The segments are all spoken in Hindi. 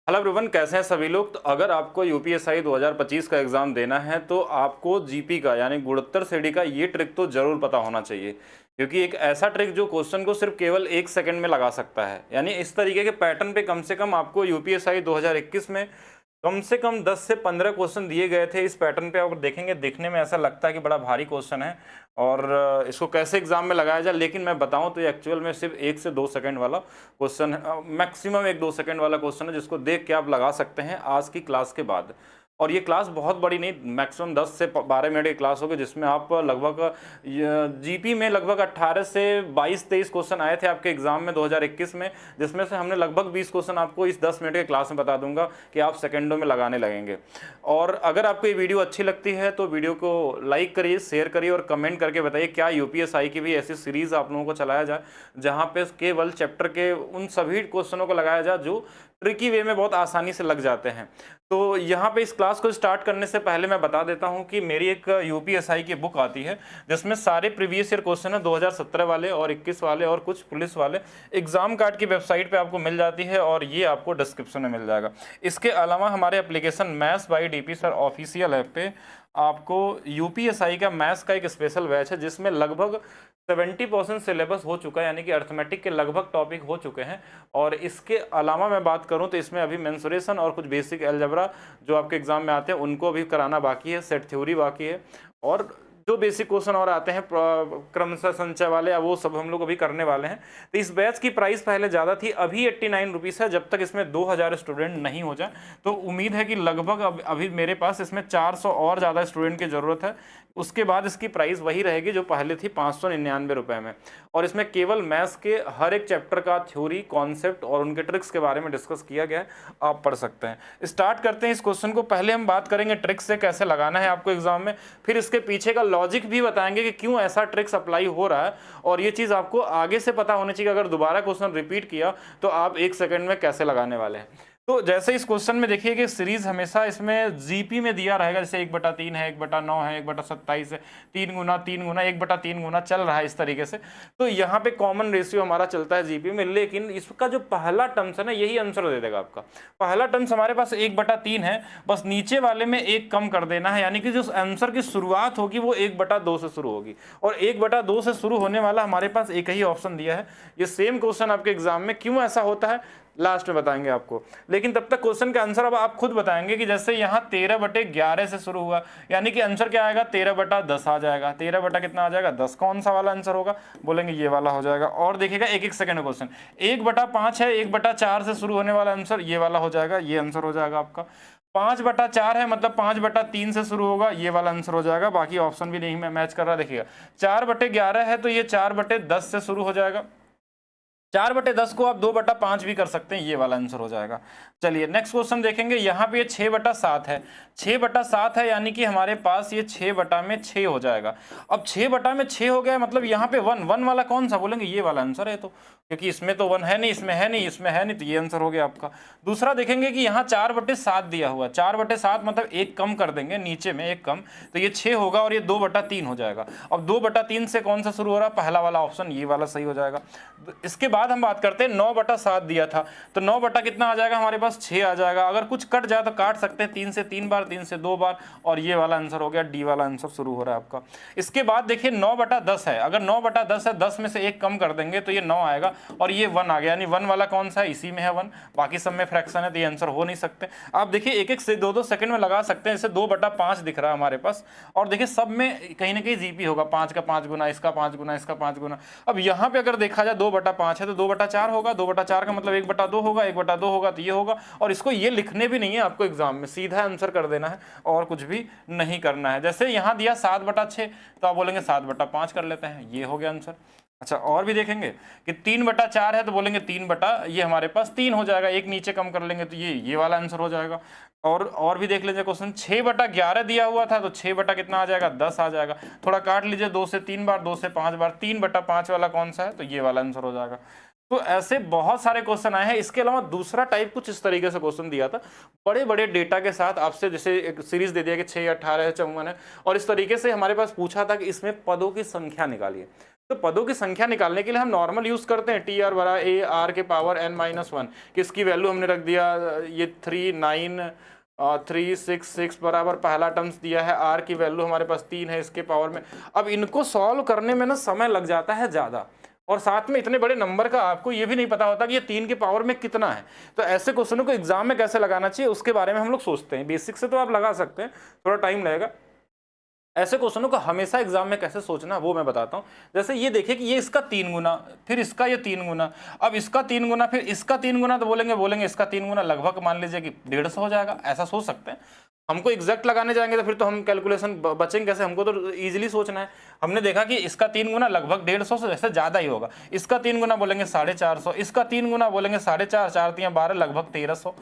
हेलो एवरीवन, कैसे हैं सभी लोग। तो अगर आपको यूपीएसआई 2025 का एग्ज़ाम देना है तो आपको जीपी का यानी गुणोत्तर श्रेणी का ये ट्रिक तो ज़रूर पता होना चाहिए, क्योंकि एक ऐसा ट्रिक जो क्वेश्चन को सिर्फ केवल 1 सेकंड में लगा सकता है। यानी इस तरीके के पैटर्न पे कम से कम आपको यूपीएसआई 2021 में कम से कम 10 से 15 क्वेश्चन दिए गए थे। इस पैटर्न पे आप देखेंगे, देखने में ऐसा लगता है कि बड़ा भारी क्वेश्चन है और इसको कैसे एग्जाम में लगाया जाए, लेकिन मैं बताऊं तो ये एक्चुअल में सिर्फ 1 से 2 सेकंड वाला क्वेश्चन है, मैक्सिमम 1-2 सेकंड वाला क्वेश्चन है, जिसको देख के आप लगा सकते हैं आज की क्लास के बाद। और ये क्लास बहुत बड़ी नहीं, मैक्सिमम 10 से 12 मिनट की क्लास होगी, जिसमें आप लगभग जीपी में लगभग 18 से 22-23 क्वेश्चन आए थे आपके एग्जाम में 2021 में, जिसमें से हमने लगभग 20 क्वेश्चन आपको इस 10 मिनट के क्लास में बता दूंगा कि आप सेकंडों में लगाने लगेंगे। और अगर आपको ये वीडियो अच्छी लगती है तो वीडियो को लाइक करिए, शेयर करिए और कमेंट करके बताइए क्या यूपीएसआई की भी ऐसी सीरीज आप लोगों को चलाया जाए जहाँ पे केवल चैप्टर के उन सभी क्वेश्चनों को लगाया जाए जो ट्रिकी वे में बहुत आसानी से लग जाते हैं। तो यहाँ पे इस क्लास को स्टार्ट करने से पहले मैं बता देता हूँ कि मेरी एक यूपीएसआई की बुक आती है जिसमें सारे प्रीवियस ईयर क्वेश्चन है 2017 वाले और 21 वाले और कुछ पुलिस वाले। एग्जाम कार्ड की वेबसाइट पे आपको मिल जाती है और ये आपको डिस्क्रिप्शन में मिल जाएगा। इसके अलावा हमारे application maths by DP sir official app पे आपको यूपीएसआई का मैथ्स का एक स्पेशल बैच है जिसमें लगभग 70% सिलेबस हो चुका है, यानी कि अर्थमेटिक के लगभग टॉपिक हो चुके हैं। और इसके अलावा मैं बात करूं तो इसमें अभी मेंसुरेशन और कुछ बेसिक अलजेब्रा जो आपके एग्जाम में आते हैं उनको अभी कराना बाकी है, सेट थ्योरी बाकी है और जो बेसिक क्वेश्चन और आते हैं क्रमशः संचय वाले, वो सब हम लोग अभी करने वाले हैं। तो इस बैच की प्राइस पहले ज़्यादा थी, अभी 89 रुपीज़ है। जब तक इसमें 2000 स्टूडेंट नहीं हो जाए तो उम्मीद है कि लगभग अभी मेरे पास इसमें 400 और ज़्यादा स्टूडेंट की ज़रूरत है। उसके बाद इसकी प्राइस वही रहेगी जो पहले थी 599 रुपये में। और इसमें केवल मैथ्स के हर एक चैप्टर का थ्योरी, कॉन्सेप्ट और उनके ट्रिक्स के बारे में डिस्कस किया गया है, आप पढ़ सकते हैं। स्टार्ट करते हैं इस क्वेश्चन को। पहले हम बात करेंगे ट्रिक्स से कैसे लगाना है आपको एग्जाम में, फिर इसके पीछे का लॉजिक भी बताएंगे कि क्यों ऐसा ट्रिक्स अप्लाई हो रहा है। और ये चीज़ आपको आगे से पता होनी चाहिए, अगर दोबारा क्वेश्चन रिपीट किया तो आप 1 सेकंड में कैसे लगाने वाले हैं। तो जैसे इस क्वेश्चन में देखिए कि सीरीज हमेशा इसमें जीपी में दिया रहेगा, जैसे 1/3 है, 1/9 है, 1/27 है, 3 गुना 3 गुना 1/3 गुना चल रहा है इस तरीके से। तो यहाँ पे कॉमन रेशियो हमारा चलता है जीपी में, लेकिन इसका जो पहला टर्म्स है ना, यही आंसर दे देगा आपका। पहला टर्म्स हमारे पास 1/3 है, बस नीचे वाले में 1 कम कर देना है, यानी कि जो आंसर की शुरुआत होगी वो 1/2 से शुरू होगी। और 1/2 से शुरू होने वाला हमारे पास एक ही ऑप्शन दिया है। ये सेम क्वेश्चन आपके एग्जाम में क्यों ऐसा होता है लास्ट में बताएंगे आपको, लेकिन तब तक क्वेश्चन का आंसर अब आप खुद बताएंगे कि जैसे यहाँ 13/11 से शुरू हुआ, यानी कि आंसर क्या आएगा, 13/10 आ जाएगा। 13 कितना आ जाएगा, 10। कौन सा वाला आंसर होगा, बोलेंगे ये वाला हो जाएगा। और देखिएगा 1-1 सेकंड क्वेश्चन, 1/5 है, 1/4 से शुरू होने वाला आंसर ये वाला हो जाएगा, ये आंसर हो जाएगा आपका। 5/4 है, मतलब 5/3 से शुरू होगा, ये वाला आंसर हो जाएगा। बाकी ऑप्शन भी नहीं मैच कर रहा, देखिएगा 4/11 है तो ये 4/10 से शुरू हो जाएगा। 4/10 को आप 2/5 भी कर सकते हैं, ये वाला आंसर हो जाएगा। चलिए नेक्स्ट क्वेश्चन देखेंगे। यहाँ पे ये 6/7 है, 6/7 है, यानी कि हमारे पास ये 6/6 हो जाएगा। अब 6/6 हो गया, मतलब यहाँ पे 1 वाला कौन सा, बोलेंगे ये वाला आंसर है, तो क्योंकि इसमें तो 1 है नहीं, इसमें है नहीं, इसमें है नहीं, तो ये आंसर हो गया आपका। दूसरा देखेंगे कि यहाँ 4/7 दिया हुआ, 4/7 मतलब 1 कम कर देंगे, नीचे में 1 कम, तो ये 6 होगा और ये 2/3 हो जाएगा। अब 2/3 से कौन सा शुरू हो रहा है, पहला वाला ऑप्शन, ये वाला सही हो जाएगा। इसके बाद हम बात करते हैं 9/7 दिया था, तो 9 कितना आ जाएगा हमारे पास, 6 आ जाएगा। अगर कुछ कट जाए तो काट सकते हैं, 3 से 3 बार, 3 से 2 बार, और ये वाला आंसर हो गया, डी वाला आंसर शुरू हो रहा है आपका। इसके बाद देखिए 9/10 है, अगर 9/10 है, 10 में से 1 कम कर देंगे तो ये 9 आएगा और ये 1 आ गया, यानी 1 वाला कौन सा है, इसी में है 1, बाकी सब में फ्रैक्शन है तो ये आंसर हो नहीं सकते। आप देखिए 1-1 से 2-2 सेकंड में लगा सकते हैं, जैसे 2/5 दिख रहा है हमारे पास, और देखिए सब में कहीं ना कहीं जीपी होगा, 5 का 5 गुना, इसका 5 गुना, इसका 5 गुना। अब यहाँ पे अगर देखा जाए 2/5 है तो 2/4 होगा, 2/4 का मतलब 1/2 होगा, 1/2 होगा तो ये होगा। और इसको ये लिखने भी नहीं है आपको एग्जाम में, सीधा आंसर कर देना है और कुछ भी नहीं करना है। जैसे यहाँ दिया 7/6 तो आप बोलेंगे 7/5 कर लेते हैं, ये हो गया आंसर। अच्छा, और भी देखेंगे कि 3/4 है तो बोलेंगे 3 ये हमारे पास 3 हो जाएगा, एक नीचे कम कर लेंगे तो ये वाला आंसर हो जाएगा। और भी देख लीजिए क्वेश्चन, 6/11 दिया हुआ था तो 6 कितना आ जाएगा, 10 आ जाएगा। थोड़ा काट लीजिए, 2 से 3 बार, 2 से 5 बार, 3/5 वाला कौन सा है, तो ये वाला आंसर हो जाएगा। तो ऐसे बहुत सारे क्वेश्चन आए हैं। इसके अलावा दूसरा टाइप कुछ इस तरीके से क्वेश्चन दिया था, बड़े बड़े डेटा के साथ आपसे, जैसे एक सीरीज दे दिया कि 6, 18 है, 54 है, और इस तरीके से हमारे पास पूछा था कि इसमें पदों की संख्या निकालिए। तो पदों की संख्या निकालने के लिए हम नॉर्मल यूज करते हैं, टी आर बरा ए आर के पावर n माइनस 1, किसकी वैल्यू हमने रख दिया ये 3 9 3 6 6 बराबर पहला टर्म्स दिया है, आर की वैल्यू हमारे पास 3 है इसके पावर में। अब इनको सॉल्व करने में ना समय लग जाता है ज़्यादा, और साथ में इतने बड़े नंबर का आपको ये भी नहीं पता होता कि ये 3 के पावर में कितना है। तो ऐसे क्वेश्चनों को एग्जाम में कैसे लगाना चाहिए उसके बारे में हम लोग सोचते हैं। बेसिक से तो आप लगा सकते हैं, थोड़ा टाइम लगेगा। ऐसे क्वेश्चनों को हमेशा एग्जाम में कैसे सोचना वो मैं बताता हूँ। जैसे ये देखिए कि ये इसका 3 गुना, फिर इसका ये 3 गुना, अब इसका 3 गुना, फिर इसका 3 गुना, तो बोलेंगे इसका 3 गुना लगभग मान लीजिए कि 150 हो जाएगा, ऐसा सोच सकते हैं। हमको एग्जैक्ट लगाने जाएंगे तो फिर तो हम कैलकुलेशन बचेंगे कैसे, हमको तो इजीली सोचना है। हमने देखा कि इसका 3 गुना लगभग 150 से जैसे ज़्यादा ही होगा, इसका 3 गुना बोलेंगे 450, इसका 3 गुना बोलेंगे 4.5, 4 3 12 लगभग 1300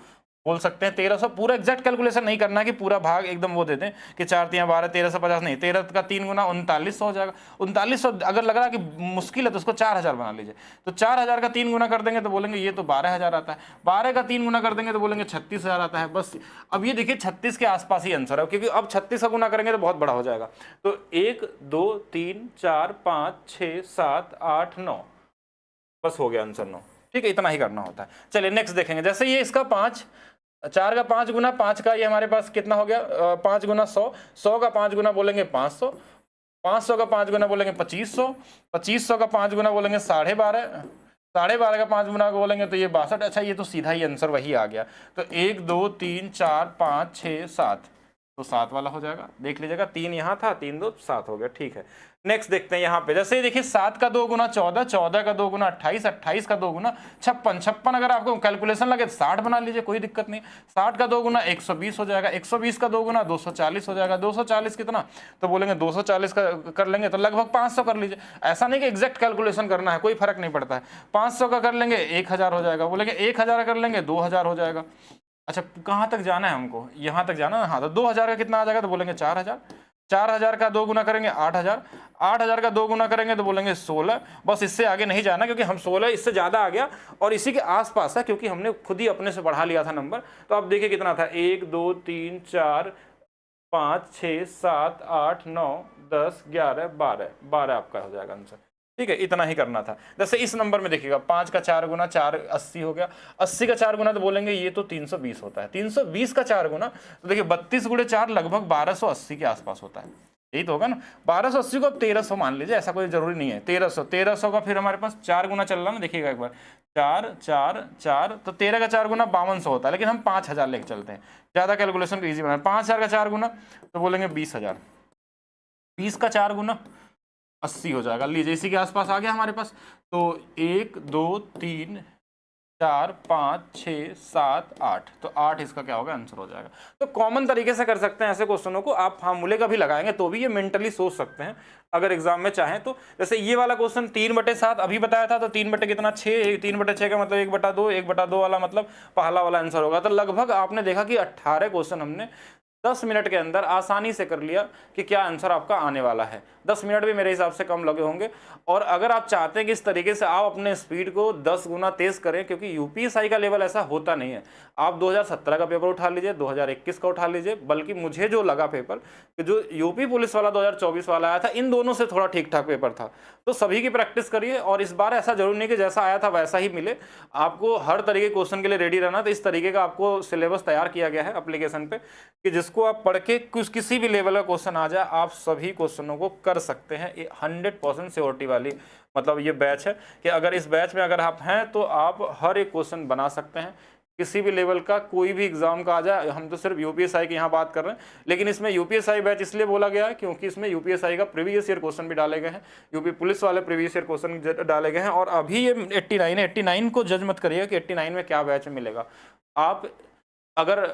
बोल सकते हैं। 1300 पूरा एग्जैक्ट कैलकुलेशन नहीं करना है कि पूरा भाग एकदम वो दे दें कि 4 3 12 1350 नहीं, 13 का 3 गुना 3900 हो जाएगा। 3900 अगर लग रहा है कि मुश्किल है तो उसको 4000 बना लीजिए, तो 4000 का 3 गुना कर देंगे तो बोलेंगे ये तो 12000 आता है, 12 का 3 गुना कर देंगे तो बोलेंगे 36000 आता है। बस अब ये देखिए 36 के आसपास ही आंसर है, क्योंकि अब 36 का गुना करेंगे तो बहुत बड़ा हो जाएगा। तो 1 2 3 4 5 6 7 8 9 बस हो गया आंसर 9। ठीक है, इतना ही करना होता है। चलिए नेक्स्ट देखेंगे। जैसे ये इसका 5, 4 का 5 गुना 5 का ये हमारे पास कितना हो गया, 5 गुना 100, 100 का 5 गुना बोलेंगे 500, 500 का 5 गुना बोलेंगे 2500, 2500 का 5 गुना बोलेंगे 12.5, 12.5 का 5 गुना बोलेंगे तो ये 62। अच्छा ये तो सीधा ही आंसर वही आ गया। तो 1 2 3 4 5 6 7, तो 7 वाला हो जाएगा। देख लीजिएगा 3 यहाँ था, 3 2 7 हो गया। ठीक है, नेक्स्ट देखते हैं यहाँ पे। जैसे देखिए 7 का 2 गुना 14, 14 का 2 गुना 28, 28 का 2 गुना 56, 56 अगर आपको कैलकुलेशन लगे तो 60 बना लीजिए, कोई दिक्कत नहीं। 60 का 2 गुना 120 हो जाएगा, 120 का 2 गुना 240 हो जाएगा, 240 कितना, तो बोलेंगे 240 का कर लेंगे तो लगभग 500 कर लीजिए। ऐसा नहीं कि एग्जैक्ट कैलकुलेशन करना है, कोई फर्क नहीं पड़ता है। 500 का कर लेंगे 1000 हो जाएगा, बोलेंगे 1000 कर लेंगे 2000 हो जाएगा। अच्छा कहाँ तक जाना है हमको, यहाँ तक जाना है। हाँ, तो 2000 का कितना आ जाएगा, तो बोलेंगे 4000, 4000 का 2 गुना करेंगे 8000, 8000 का 2 गुना करेंगे तो बोलेंगे 16। बस इससे आगे नहीं जाना, क्योंकि हम 16 इससे ज़्यादा आ गया और इसी के आसपास है, क्योंकि हमने खुद ही अपने से बढ़ा लिया था नंबर। तो अब देखिए कितना था, 1 2 3 4 5 6 7 8 9 10 11 12, 12 आपका हो जाएगा आंसर। ठीक है, इतना ही करना था। जैसे इस नंबर में देखिएगा 5 का 4 गुना 4 80 हो गया, 80 का 4 गुना तो बोलेंगे ये तो 320 होता है, 320 का 4 गुना तो देखिए 32 गुणे 4 लगभग 1280 के आसपास होता है, यही तो होगा ना। 1280 को अब 1300 मान लीजिए, ऐसा कोई जरूरी नहीं है। 1300 का फिर हमारे पास 4 गुना चल रहा है ना, देखिएगा एक बार 4 4 4, तो 13 का 4 गुना 5200 होता है, लेकिन हम 5000 लेके चलते हैं, ज़्यादा कैलकुलेशन को ईजी बनाए। 5000 का 4 गुना तो बोलेंगे 20000, 20 का 4 गुना 80 हो जाएगा। लीजिए इसी के आसपास आ गया हमारे पास। तो 1 2 3 4 5 6 7 8, तो 8 इसका क्या होगा, आंसर हो जाएगा। तो कॉमन तरीके से कर सकते हैं ऐसे क्वेश्चनों को। आप फार्मूले का भी लगाएंगे तो भी ये मेंटली सोच सकते हैं अगर एग्जाम में चाहें तो। जैसे ये वाला क्वेश्चन 3/7 अभी बताया था, तो 3 बटे कितना 6, 3/6 का मतलब 1/2, 1/2 वाला मतलब पहला वाला आंसर होगा। तो लगभग आपने देखा कि 18 क्वेश्चन हमने 10 मिनट के अंदर आसानी से कर लिया कि क्या आंसर आपका आने वाला है। 10 मिनट भी मेरे हिसाब से कम लगे होंगे। और अगर आप चाहते हैं कि इस तरीके से आप अपने स्पीड को 10 गुना तेज करें, क्योंकि यूपीएसआई का लेवल ऐसा होता नहीं है। आप 2017 का पेपर उठा लीजिए, 2021 का उठा लीजिए, बल्कि मुझे जो लगा पेपर कि जो यूपी पुलिस वाला 2024 वाला आया था, इन दोनों से थोड़ा ठीक ठाक पेपर था। तो सभी की प्रैक्टिस करिए, और इस बार ऐसा जरूरी नहीं कि जैसा आया था वैसा ही मिले, आपको हर तरीके के क्वेश्चन के लिए रेडी रहना। तो इस तरीके का आपको सिलेबस तैयार किया गया है एप्लीकेशन पे, कि जिसको आप पढ़ के किसी भी लेवल का क्वेश्चन आ जाए आप सभी क्वेश्चनों को कर सकते हैं। 100% सियोरिटी वाली मतलब ये बैच है कि अगर इस बैच में अगर आप हैं तो आप हर एक क्वेश्चन बना सकते हैं, किसी भी लेवल का, कोई भी एग्जाम का आ जाए। हम तो सिर्फ यूपीएसआई की यहाँ बात कर रहे हैं, लेकिन इसमें यूपीएसआई बैच इसलिए बोला गया है क्योंकि इसमें यूपीएसआई का प्रीवियस ईयर क्वेश्चन भी डाले गए हैं, यूपी पुलिस वाले प्रीवियस ईयर क्वेश्चन डाले गए हैं। और अभी ये 89 है, 89 को जज मत करिएगा कि 89 में क्या बैच मिलेगा। आप अगर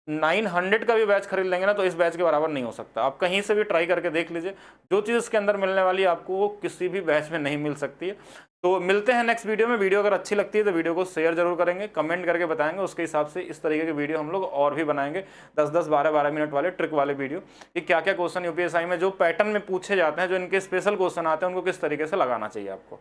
900 का भी बैच खरीद लेंगे ना तो इस बैच के बराबर नहीं हो सकता। आप कहीं से भी ट्राई करके देख लीजिए, जो चीज़ इसके अंदर मिलने वाली है आपको वो किसी भी बैच में नहीं मिल सकती है। तो मिलते हैं नेक्स्ट वीडियो में। वीडियो अगर अच्छी लगती है तो वीडियो को शेयर जरूर करेंगे, कमेंट करके बताएंगे, उसके हिसाब से इस तरीके के वीडियो हम लोग और भी बनाएंगे, 10-10 12-12 मिनट वाले ट्रिक वाले वीडियो, कि क्या क्या क्वेश्चन यूपीएसआई में जो पैटर्न में पूछे जाते हैं, जो इनके स्पेशल क्वेश्चन आते हैं, उनको किस तरीके से लगाना चाहिए आपको।